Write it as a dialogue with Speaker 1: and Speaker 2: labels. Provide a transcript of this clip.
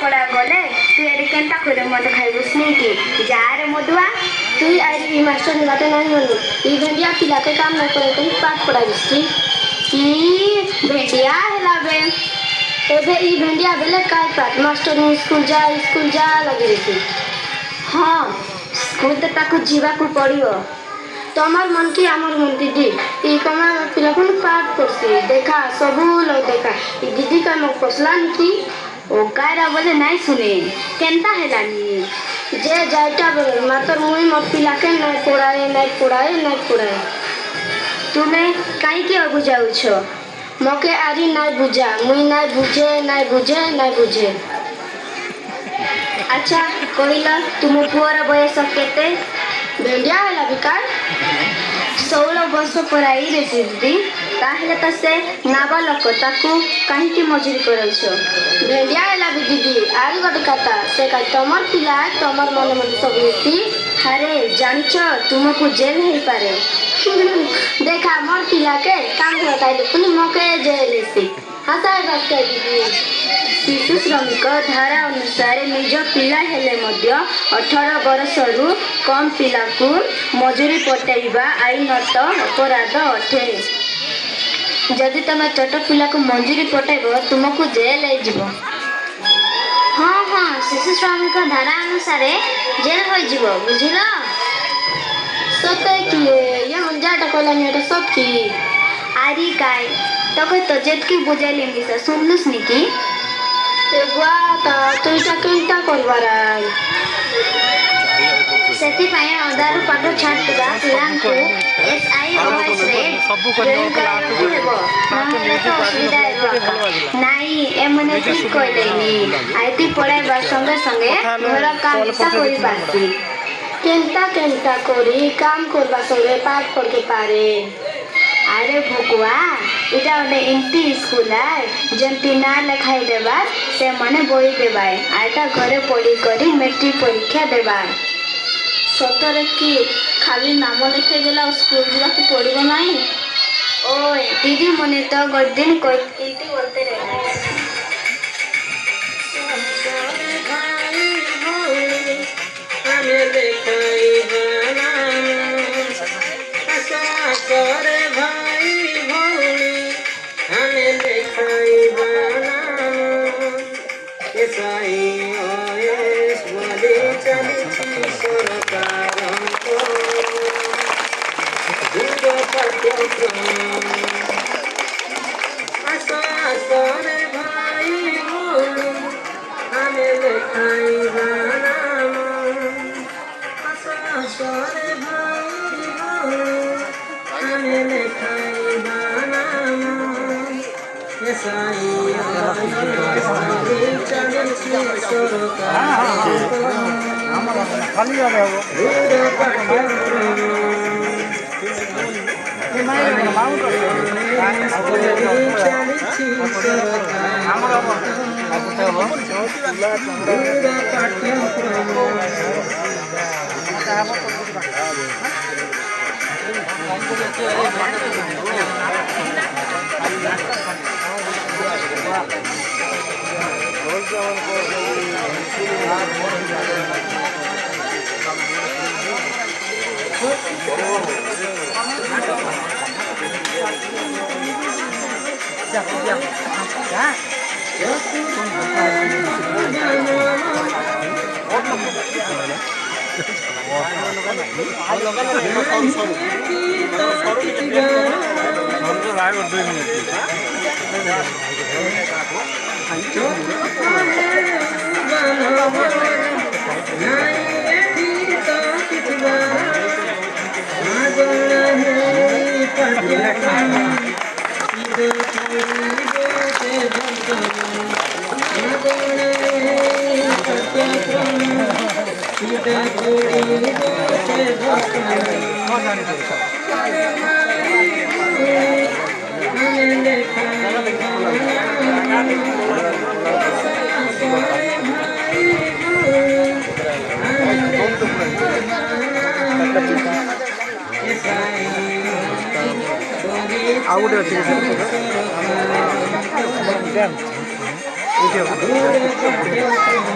Speaker 1: पड़ा गले तू एरी केनता करे मत खाइबुस नहीं कि जा रे मधुआ
Speaker 2: तुई आई मास्टर ने बाटे नहीं होनी ई भेंडिया पिला के काम नहीं करे तुई पाठ पढ़ाइसी
Speaker 1: की भेटिया हेला बे
Speaker 2: एबे ई भेंडिया बेले काय पाठ मास्टर ने स्कूल जा लगे रही
Speaker 1: हाँ स्कूल तो ताकू जीवा को पड़ियो
Speaker 2: तमर मन की आमर मन दीदी ई कमा पिला को पाठ करसी देखा सब लोग देखा ई दीदी का मुख पसलान की
Speaker 1: ओ कायरा बोले नहीं सुने केनता हेलानी
Speaker 2: जे जाइटा बोले मातर मुई मत पिला के नहीं पढ़ाए
Speaker 1: तुम्हें कहीं के बुझाऊ छो
Speaker 2: मके आरी नहीं बुझा मुई नहीं बुझे
Speaker 1: अच्छा कहला तुम पुअर बयस केते
Speaker 2: भेंडिया है बिकार
Speaker 1: 16 वर्ष पराई रे दीदी ताहले त से नाबालक ताकू कहीं की मजूरी करल छो
Speaker 2: भेंडिया है दीदी आरी गोटे कथा से का तमर पिला तमर मन सब लेती
Speaker 1: अरे जानिच तुमको जेल हो पारे
Speaker 2: देखा मोर पिला के काम बताइले पुनी मके जेल से हताय बात कर दीदी
Speaker 1: शिशु श्रमिक धारा अनुसार निज पिला हेले मध्य 18 वर्ष रु कम पिला को मजूरी पठाइबा आईनत अपराध अटे जदि तुम छोट पिला को मजूरी पठाइब तुमको जेल हो
Speaker 2: हाँ हाँ शिशु श्रमिक धारा अनुसार जेल हो बुझल सत्य कि ये मंजाटा कहलानी एटा सब की
Speaker 1: आरी काय तो जेतकी बुझाइली से सुनलुस निकी
Speaker 2: तुईटा केनता करबारा
Speaker 1: ସେଥିପାଇଁ ଅଦାରୁ ପାଠ ଛାଡ଼ୁଥିବା ପିଲାଙ୍କୁ SI OS ରେ ଜଏନ୍ କରିବାକୁ ହେବ ନହେଲେ ତ ଅସୁବିଧା ହେବ ନାଇଁ ଏମାନେ ଠିକ୍ କହିଲେନି IT ପଢ଼ାଇବା ସଙ୍ଗେ ସଙ୍ଗେ ଘର କାମ ମିଶା କରିପାରସି
Speaker 2: केनता करी काम करबा संगे पाठ पढ़ के पारे
Speaker 1: अरे भुकुआ इटा गोटे एमती स्कूल है जमती ना लिखाई देबार से मने बोई देबाय आटा घरे पढ़ी करी मैट्रिक परीक्षा देबार
Speaker 2: सतरे की खाली नाम लिखाई देला स्कूल जावा को पड़िबो नाही
Speaker 1: ओए दीदी मने तो गट दिन कोई एमती बोलते रहना
Speaker 3: हमें देखाई बना करे भाई भौली हमें देखाई बना एसआई ओएस बोली चली सरकार को दूर पाठ्यक्रम आशा करे भाई भौली हमें देखाई बना आशा करे भाई भौली
Speaker 4: आउट अच्छे
Speaker 3: Thank you.